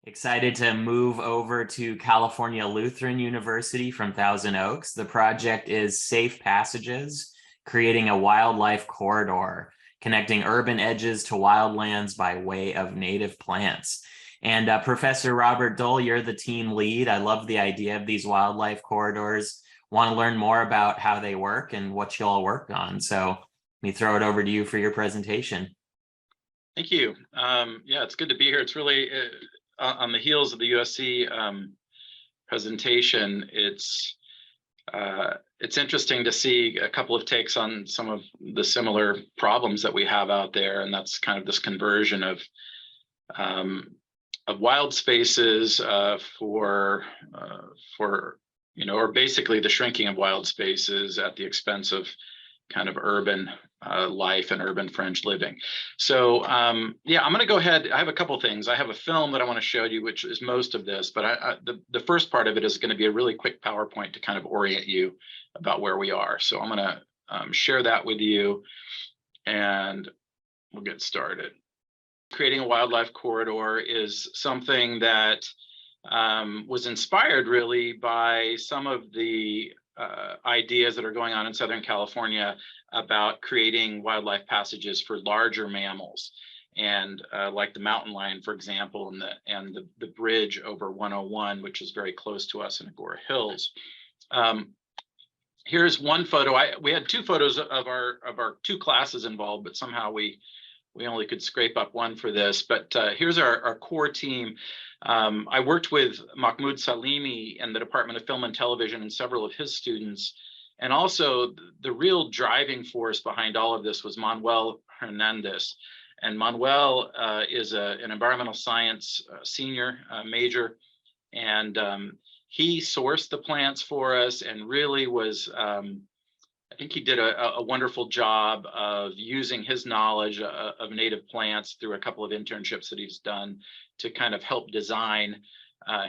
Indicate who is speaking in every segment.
Speaker 1: Excited to move over to California Lutheran University from Thousand Oaks. The project is Safe Passages, creating a wildlife corridor, connecting urban edges to wildlands by way of native plants. And Professor Robert Dole, you're the team lead. I love the idea of these wildlife corridors. Want to learn more about how they work and what you all work on. So let me throw it over to you for your presentation.
Speaker 2: Thank you. Yeah, it's good to be here. It's really on the heels of the USC presentation. It's interesting to see a couple of takes on some of the similar problems that we have out there, and that's kind of this conversion of wild spaces for or basically the shrinking of wild spaces at the expense of kind of urban life and urban fringe living. So yeah, I'm going to go ahead. I have a couple things. I have a film that I want to show you, which is most of this, but the first part of it is going to be a really quick PowerPoint to kind of orient you about where we are. So I'm going to share that with you, and we'll get started. Creating a wildlife corridor is something that was inspired really by some of the ideas that are going on in Southern California about creating wildlife passages for larger mammals, and like the mountain lion, for example, and the bridge over 101, which is very close to us in Agora Hills. Here's one photo. We had two photos of our two classes involved, but somehow we only could scrape up one for this. But here's our core team. I worked with Mahmoud Salimi in the Department of Film and Television and several of his students. And also the real driving force behind all of this was Manuel Hernandez. And Manuel is an environmental science senior major. And he sourced the plants for us and really was, I think he did a wonderful job of using his knowledge of native plants through a couple of internships that he's done to kind of help design.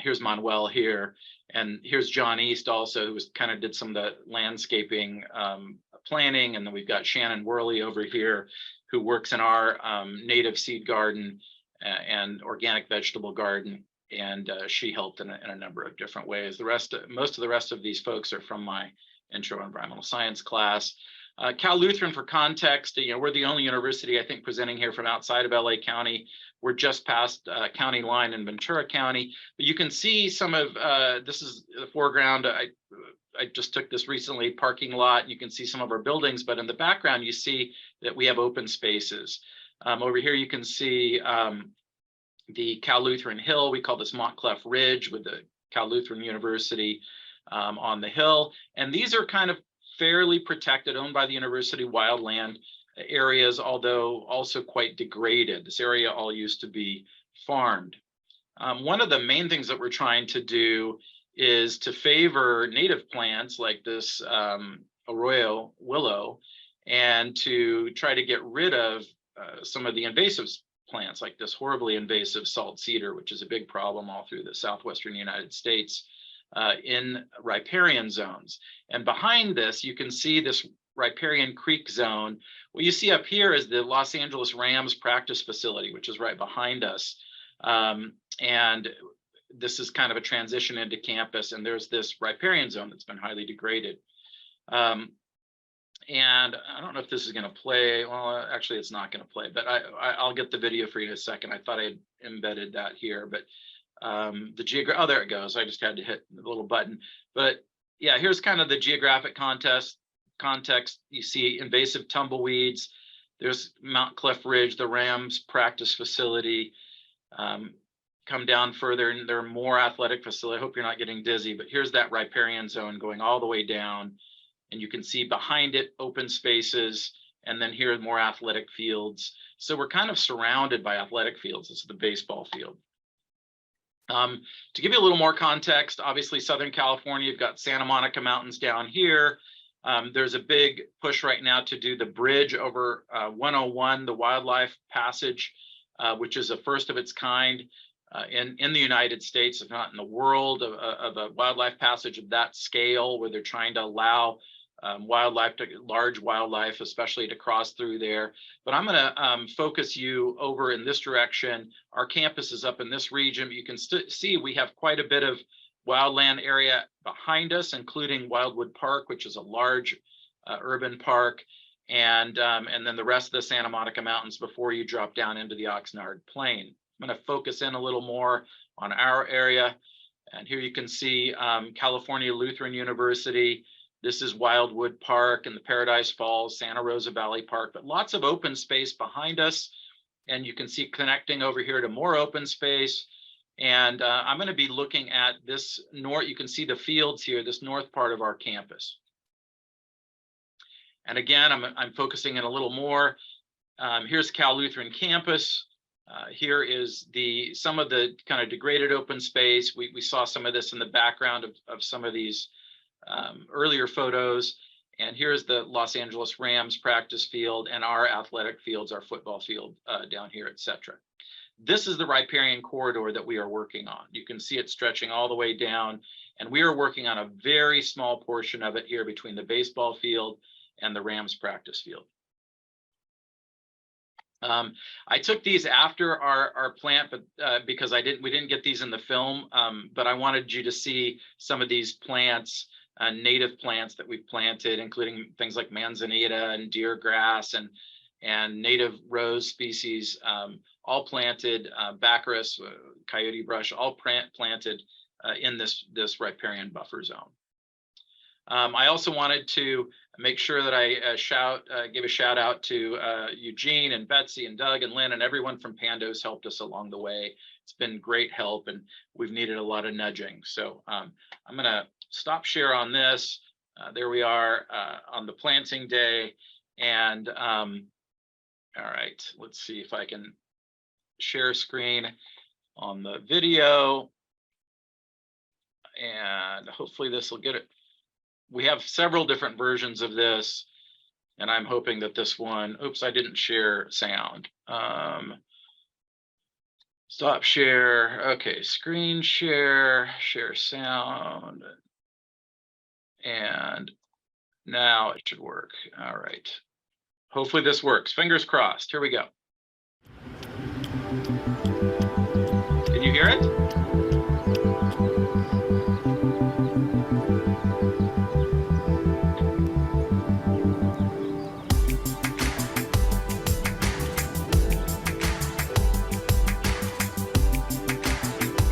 Speaker 2: Here's Manuel here, and here's John East also, who was kind of did some of the landscaping planning, and then we've got Shannon Worley over here, who works in our native seed garden and organic vegetable garden, and she helped in a number of different ways. Most of the rest of these folks are from my intro environmental science class. Cal Lutheran, for context, we're the only university, I think, presenting here from outside of LA County. We're just past county line in Ventura County, but you can see some of, this is the foreground. I just took this recently, parking lot. You can see some of our buildings, but in the background, you see that we have open spaces. Over here, you can see the Cal Lutheran Hill. We call this Montclef Ridge with the Cal Lutheran University on the hill. And these are kind of fairly protected, owned by the university wildland areas, although also quite degraded. This area all used to be farmed. One of the main things that we're trying to do is to favor native plants like this arroyo willow, and to try to get rid of some of the invasive plants like this horribly invasive salt cedar, which is a big problem all through the southwestern United States in riparian zones. And behind this, you can see this riparian creek zone. What you see up here is the Los Angeles Rams practice facility, which is right behind us. And this is kind of a transition into campus, and there's this riparian zone that's been highly degraded. And I don't know if this is going to play. Well, actually, it's not going to play, but I'll get the video for you in a second. I thought I had embedded that here, but oh, there it goes. I just had to hit the little button. But yeah, here's kind of the geographic context. You see invasive tumbleweeds. There's Mount Clef Ridge, the Rams practice facility. Come down further, and there are more athletic facilities. I hope you're not getting dizzy, but here's that riparian zone going all the way down. And you can see behind it open spaces, and then here are more athletic fields. So we're kind of surrounded by athletic fields. This is the baseball field. To give you a little more context, obviously Southern California, you've got Santa Monica Mountains down here. There's a big push right now to do the bridge over 101, the wildlife passage, which is a first of its kind in the United States, if not in the world, of a wildlife passage of that scale, where they're trying to allow wildlife, large wildlife, especially to cross through there. But I'm going to focus you over in this direction. Our campus is up in this region. You can see we have quite a bit of wildland area behind us, including Wildwood Park, which is a large urban park, and then the rest of the Santa Monica Mountains before you drop down into the Oxnard Plain. I'm going to focus in a little more on our area. And here you can see California Lutheran University. This is Wildwood Park and the Paradise Falls, Santa Rosa Valley Park, but lots of open space behind us. And you can see connecting over here to more open space. And I'm going to be looking at this north. You can see the fields here, this north part of our campus. And again, I'm focusing in a little more. Here's Cal Lutheran campus. Here is some of the kind of degraded open space. We saw some of this in the background of some of these earlier photos. And here's the Los Angeles Rams practice field and our athletic fields, our football field down here, etc. This is the riparian corridor that we are working on. You can see it stretching all the way down, and we are working on a very small portion of it here between the baseball field and the Rams practice field. I took these after our plant, but because we didn't get these in the film, but I wanted you to see some of these plants, native plants that we've planted, including things like manzanita and deer grass and native rose species, all planted, baccharis, coyote brush, all planted in this riparian buffer zone. I also wanted to make sure that I give a shout out to Eugene and Betsy and Doug and Lynn and everyone from Pando's helped us along the way. It's been great help, and we've needed a lot of nudging. So I'm going to stop share on this. There we are on the planting day. And all right, let's see if I can share screen on the video. And hopefully this will get it. We have several different versions of this, and I'm hoping that this one, oops, I didn't share sound. Stop share, okay, screen share, share sound. And now it should work, all right. Hopefully this works, fingers crossed, here we go. Can you hear it?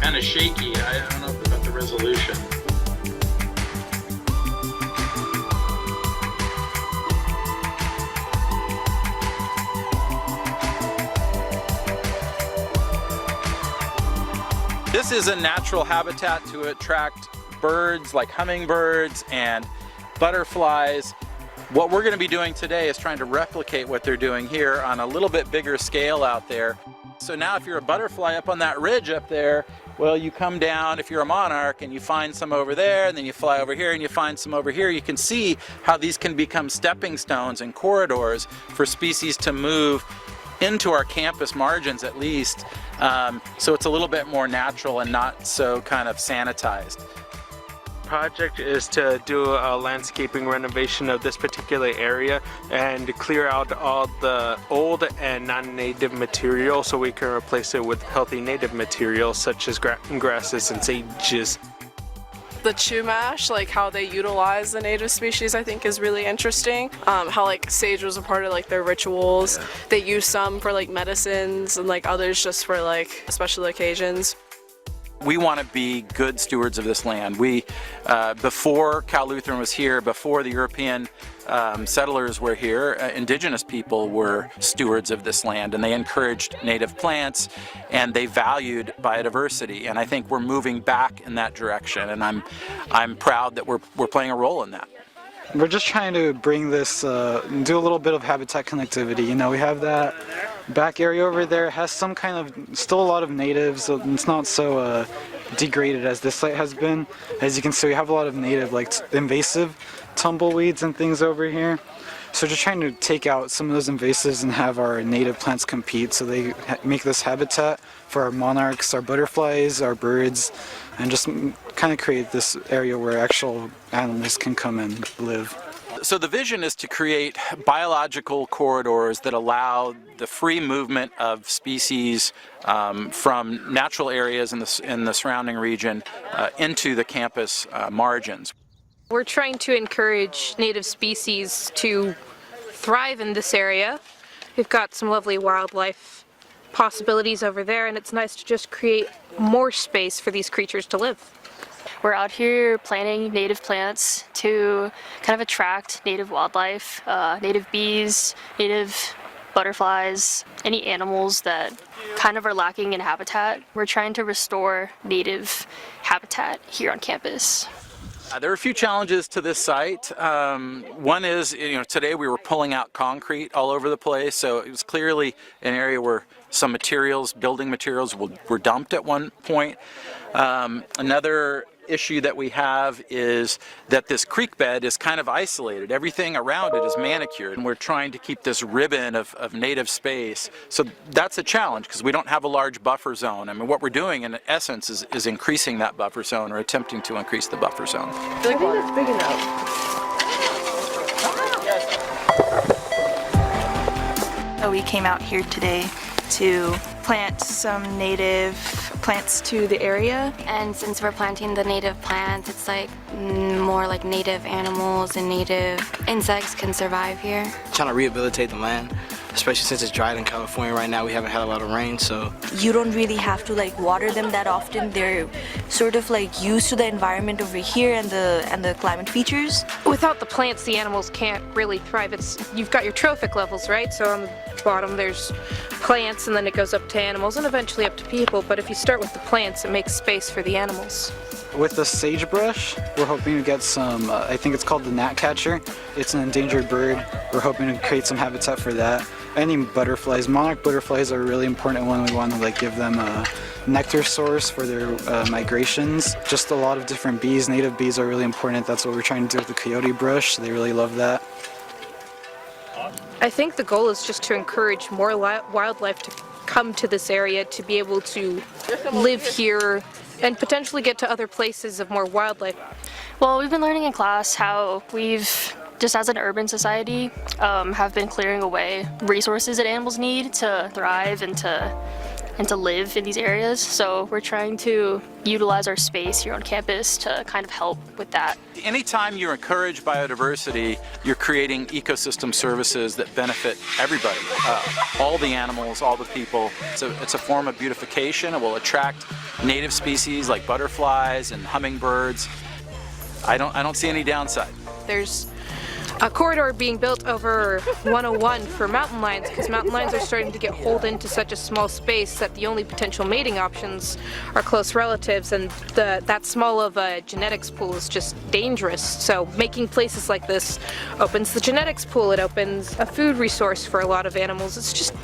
Speaker 2: Kind of shaky. I don't know about the resolution.
Speaker 3: This is a natural habitat to attract birds like hummingbirds and butterflies. What we're going to be doing today is trying to replicate what they're doing here on a little bit bigger scale out there. So now if you're a butterfly up on that ridge up there, well, you come down, if you're a monarch, and you find some over there, and then you fly over here and you find some over here. You can see how these can become stepping stones and corridors for species to move into our campus margins at least. So it's a little bit more natural and not so kind of sanitized.
Speaker 4: Project is to do a landscaping renovation of this particular area and clear out all the old and non-native material so we can replace it with healthy native material such as grasses and sages.
Speaker 5: The Chumash, like how they utilize the native species, I think is really interesting. How like sage was a part of like their rituals. Yeah. They use some for like medicines and like others just for like special occasions.
Speaker 3: We want to be good stewards of this land. We, before Cal Lutheran was here, before the European settlers were here, indigenous people were stewards of this land, and they encouraged native plants and they valued biodiversity. And I think we're moving back in that direction, and I'm proud that we're playing a role in that.
Speaker 6: We're just trying to bring this, do a little bit of habitat connectivity. You know, we have that back area over there, has some kind of, still a lot of natives, so it's not so degraded as this site has been. As you can see, we have a lot of native, like invasive tumbleweeds and things over here. So just trying to take out some of those invasives and have our native plants compete, so they make this habitat for our monarchs, our butterflies, our birds, and just kind of create this area where actual animals can come and live.
Speaker 3: So the vision is to create biological corridors that allow the free movement of species from natural areas in the surrounding region into the campus margins.
Speaker 7: We're trying to encourage native species to thrive in this area. We've got some lovely wildlife possibilities over there, and it's nice to just create more space for these creatures to live.
Speaker 8: We're out here planting native plants to kind of attract native wildlife, native bees, native butterflies, any animals that kind of are lacking in habitat. We're trying to restore native habitat here on campus.
Speaker 3: There are a few challenges to this site. One is, today we were pulling out concrete all over the place, so it was clearly an area where some materials, building materials, were dumped at one point. Another issue that we have is that this creek bed is kind of isolated. Everything around it is manicured, and we're trying to keep this ribbon of native space. So that's a challenge because we don't have a large buffer zone. I mean, what we're doing in essence is increasing that buffer zone, or attempting to increase the buffer zone.
Speaker 5: I think that's big enough.
Speaker 9: We came out here today to plant some native plants to the area.
Speaker 8: And since we're planting the native plants, it's like more like native animals and native insects can survive here.
Speaker 10: Trying to rehabilitate the land, especially since it's dried in California right now. We haven't had a lot of rain, so
Speaker 9: You don't really have to like water them that often. They're sort of like used to the environment over here and the climate features.
Speaker 7: Without the plants, the animals can't really thrive. You've got your trophic levels, right? So on the bottom there's plants, and then it goes up to animals and eventually up to people. But if you start with the plants, it makes space for the animals.
Speaker 6: With the sagebrush, we're hoping to get some, I think it's called the gnatcatcher. It's an endangered bird. We're hoping to create some habitat for that. Any butterflies, monarch butterflies are a really important one. We want to give them a nectar source for their migrations. Just a lot of different bees. Native bees are really important. That's what we're trying to do with the coyote brush. They really love that.
Speaker 7: I think the goal is just to encourage more wildlife to come to this area, to be able to live here and potentially get to other places of more wildlife.
Speaker 8: Well, we've been learning in class how we've, just as an urban society, have been clearing away resources that animals need to thrive and to live in these areas. So we're trying to utilize our space here on campus to kind of help with that.
Speaker 3: Anytime you encourage biodiversity, you're creating ecosystem services that benefit everybody, all the animals, all the people. It's a form of beautification. It will attract native species like butterflies and hummingbirds. I don't see any downside.
Speaker 7: There's a corridor being built over 101 for mountain lions, because mountain lions are starting to get holed into such a small space that the only potential mating options are close relatives, and that small of a genetics pool is just dangerous. So making places like this opens the genetics pool, it opens a food resource for a lot of animals. It's just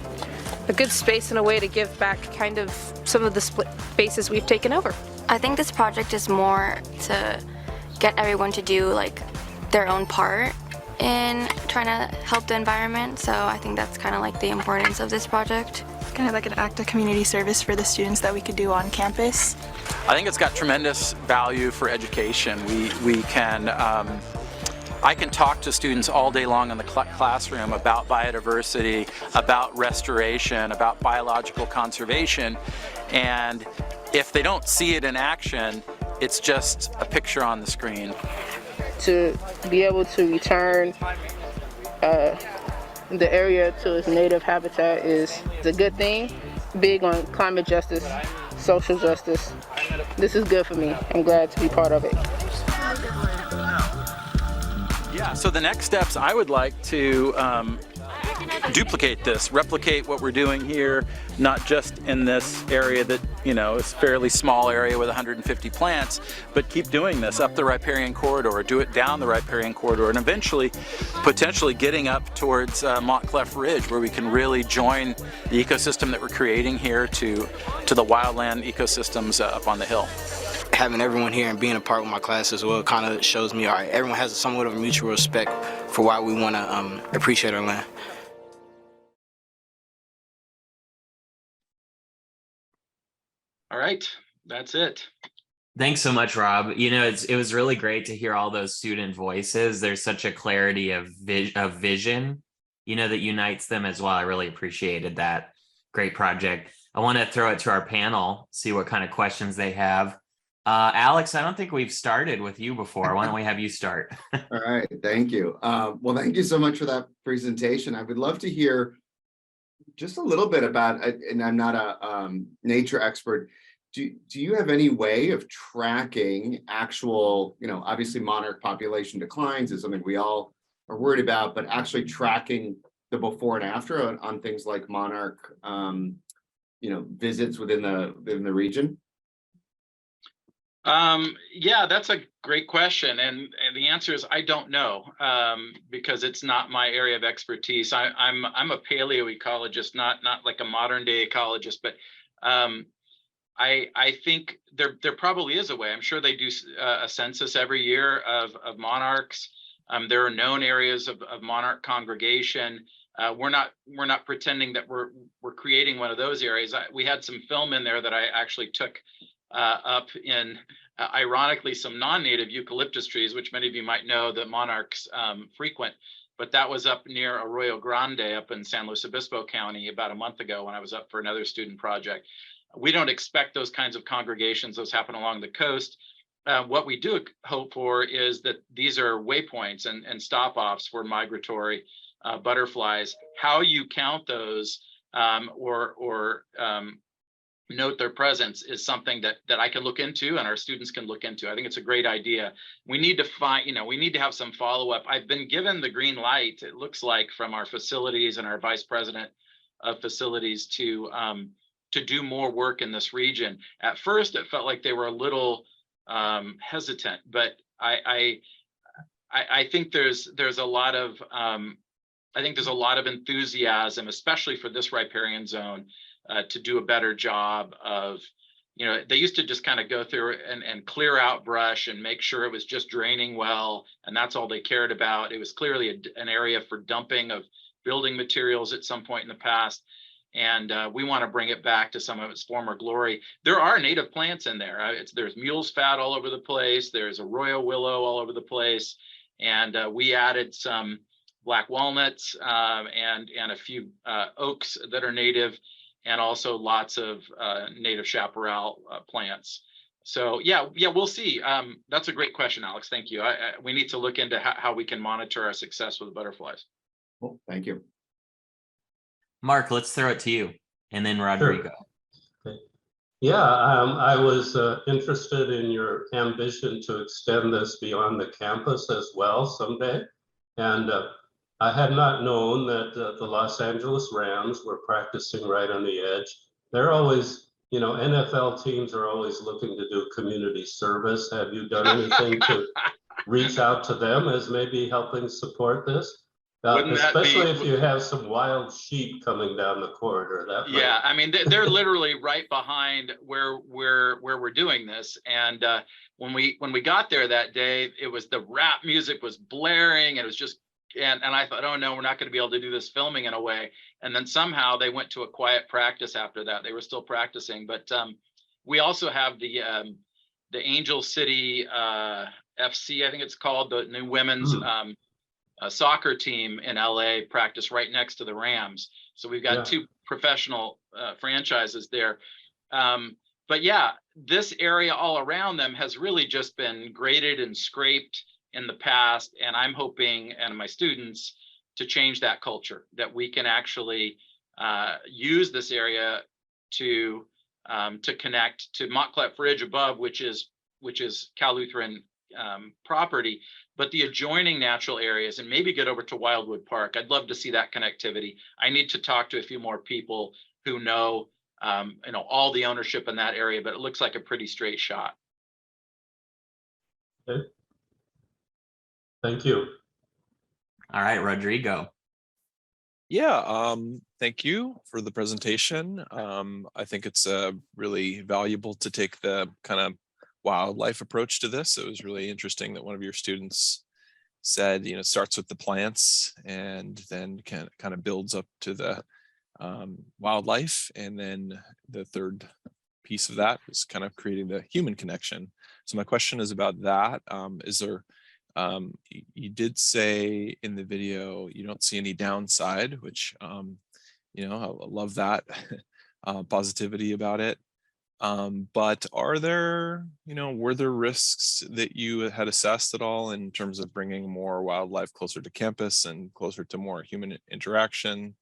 Speaker 7: a good space and a way to give back kind of some of the spaces we've taken over.
Speaker 8: I think this project is more to get everyone to do like their own part in trying to help the environment, so I think that's kind of like the importance of this project.
Speaker 9: Kind of like an act of community service for the students that we could do on campus.
Speaker 3: I think it's got tremendous value for education. We can, I can talk to students all day long in the classroom about biodiversity, about restoration, about biological conservation, and if they don't see it in action, it's just a picture on the screen.
Speaker 11: To be able to return the area to its native habitat is a good thing. Big on climate justice, social justice. This is good for me. I'm glad to be part of it.
Speaker 3: Yeah, so the next steps, I would like to duplicate this, replicate what we're doing here, not just in this area that, is a fairly small area with 150 plants, but keep doing this up the riparian corridor, do it down the riparian corridor, and eventually, potentially getting up towards Montclef Ridge, where we can really join the ecosystem that we're creating here to the wildland ecosystems up on the hill.
Speaker 10: having everyone here and being a part with my class as well kind of shows me, all right, everyone has somewhat of a mutual respect for why we want to appreciate our land.
Speaker 2: All right, that's it.
Speaker 1: Thanks so much, Rob. You know, it was really great to hear all those student voices. There's such a clarity of vision, you know, that unites them as well. I really appreciated that. Great project. I want to throw it to our panel, see what kind of questions they have. Alex, I don't think we've started with you before. Why don't we have you start?
Speaker 12: All right, thank you. Well, thank you so much for that presentation. I would love to hear just a little bit about, and I'm not a nature expert, do you have any way of tracking actual, you know, obviously monarch population declines is something we all are worried about, but actually tracking the before and after on things like monarch, you know, visits within the region?
Speaker 2: Yeah, that's a great question. And the answer is I don't know, because it's not my area of expertise. I'm a paleoecologist, not like a modern day ecologist, but I think there probably is a way. I'm sure they do a census every year of monarchs. There are known areas of monarch congregation. We're not pretending that we're creating one of those areas. We had some film in there that I actually took up in, ironically, some non-native eucalyptus trees, which many of you might know that monarchs frequent. But that was up near Arroyo Grande up in San Luis Obispo County about a month ago when I was up for another student project. We don't expect those kinds of congregations. Those happen along the coast. What we do hope for is that these are waypoints and stop-offs for migratory butterflies. How you count those or note their presence is something that I can look into and our students can look into. I think it's a great idea. We need to find, you know, we need to have some follow-up. I've been given the green light, it looks like, from our facilities and our vice president of facilities to do more work in this region. At first, it felt like they were a little hesitant, but I think there's a lot of enthusiasm, especially for this riparian zone, to do a better job of, you know, they used to just kind of go through and clear out brush and make sure it was just draining well, and that's all they cared about. It was clearly an area for dumping of building materials at some point in the past. And we want to bring it back to some of its former glory. There are native plants in there. There's mule's fat all over the place. There's arroyo willow all over the place. And we added some black walnuts and a few oaks that are native, and also lots of native chaparral plants. So yeah, we'll see. That's a great question, Alex. Thank you. We need to look into how we can monitor our success with butterflies.
Speaker 12: Well, thank you.
Speaker 1: Mark, let's throw it to you, and then Rodrigo.
Speaker 13: Sure. Okay. Yeah, I was interested in your ambition to extend this beyond the campus as well someday. And I had not known that the Los Angeles Rams were practicing right on the edge. They're always, you know, NFL teams are always looking to do community service. Have you done anything to reach out to them as maybe helping support this? Especially if you have some wild sheep coming down the corridor.
Speaker 2: Yeah, I mean, they're literally right behind where we're doing this. And when we got there that day, it was the rap music was blaring, and it was just, and I thought, oh no, we're not going to be able to do this filming in a way. And then somehow they went to a quiet practice after that. They were still practicing, but we also have the Angel City FC, I think it's called, the new women's soccer team in LA practice right next to the Rams. So we've got two professional franchises there. But yeah, this area all around them has really just been graded and scraped in the past. And I'm hoping, and my students, to change that culture, that we can actually use this area to connect to Montclair Ridge above, which is Cal Lutheran property, but the adjoining natural areas, and maybe get over to Wildwood Park. I'd love to see that connectivity. I need to talk to a few more people who know, all the ownership in that area, but it looks like a pretty straight shot.
Speaker 13: Okay. Thank you.
Speaker 1: All right, Rodrigo.
Speaker 14: Yeah, thank you for the presentation. I think it's really valuable to take the kind of wildlife approach to this. It was really interesting that one of your students said, it starts with the plants and then kind of builds up to the wildlife. And then the third piece of that is kind of creating the human connection. So my question is about that. Is there, you did say in the video, you don't see any downside, which, you know, I love that positivity about it. But are there, you know, were there risks that you had assessed at all in terms of bringing more wildlife closer to campus and closer to more human interaction?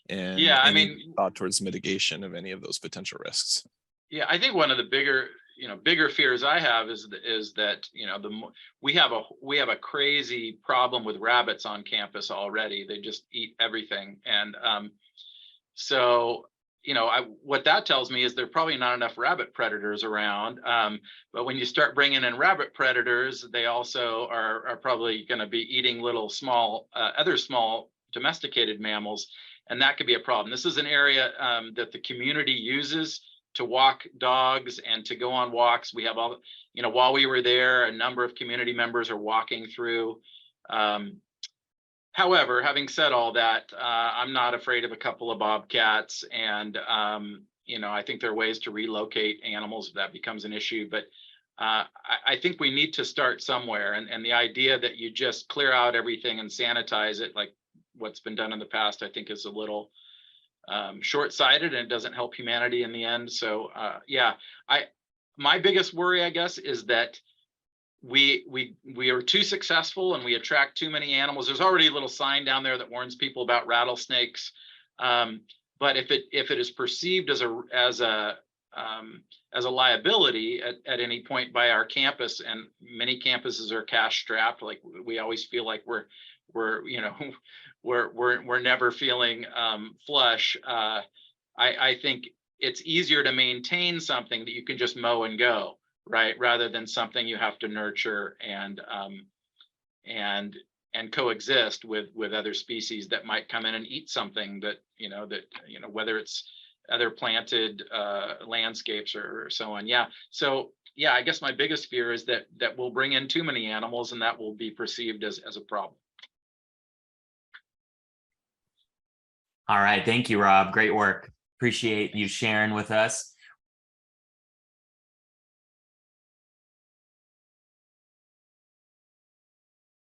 Speaker 14: And
Speaker 2: Yeah, I
Speaker 14: any
Speaker 2: mean,
Speaker 14: thought towards mitigation of any of those potential risks?
Speaker 2: yeah, I think one of the bigger fears I have is that, you know, we have a crazy problem with rabbits on campus already. They just eat everything. And so, you know, what that tells me is there are probably not enough rabbit predators around. But when you start bringing in rabbit predators, they also are probably going to be eating little small, other small domesticated mammals. And that could be a problem. This is an area that the community uses to walk dogs and to go on walks. We have all, you know, while we were there, a number of community members are walking through. However, having said all that, I'm not afraid of a couple of bobcats, and you know, I think there are ways to relocate animals if that becomes an issue. But I think we need to start somewhere, and the idea that you just clear out everything and sanitize it like what's been done in the past, I think is a little short-sighted, and it doesn't help humanity in the end. So yeah, my biggest worry, I guess, is that we are too successful and we attract too many animals. There's already a little sign down there that warns people about rattlesnakes. But if it is perceived as a liability at any point by our campus, and many campuses are cash strapped, like we always feel like we're you know, we're never feeling flush. I think it's easier to maintain something that you can just mow and go, right, rather than something you have to nurture and coexist with other species that might come in and eat something that whether it's other planted landscapes or so on. Yeah. So yeah, I guess my biggest fear is that we'll bring in too many animals, and that will be perceived as a problem.
Speaker 1: All right. Thank you, Rob. Great work. Appreciate you sharing with us.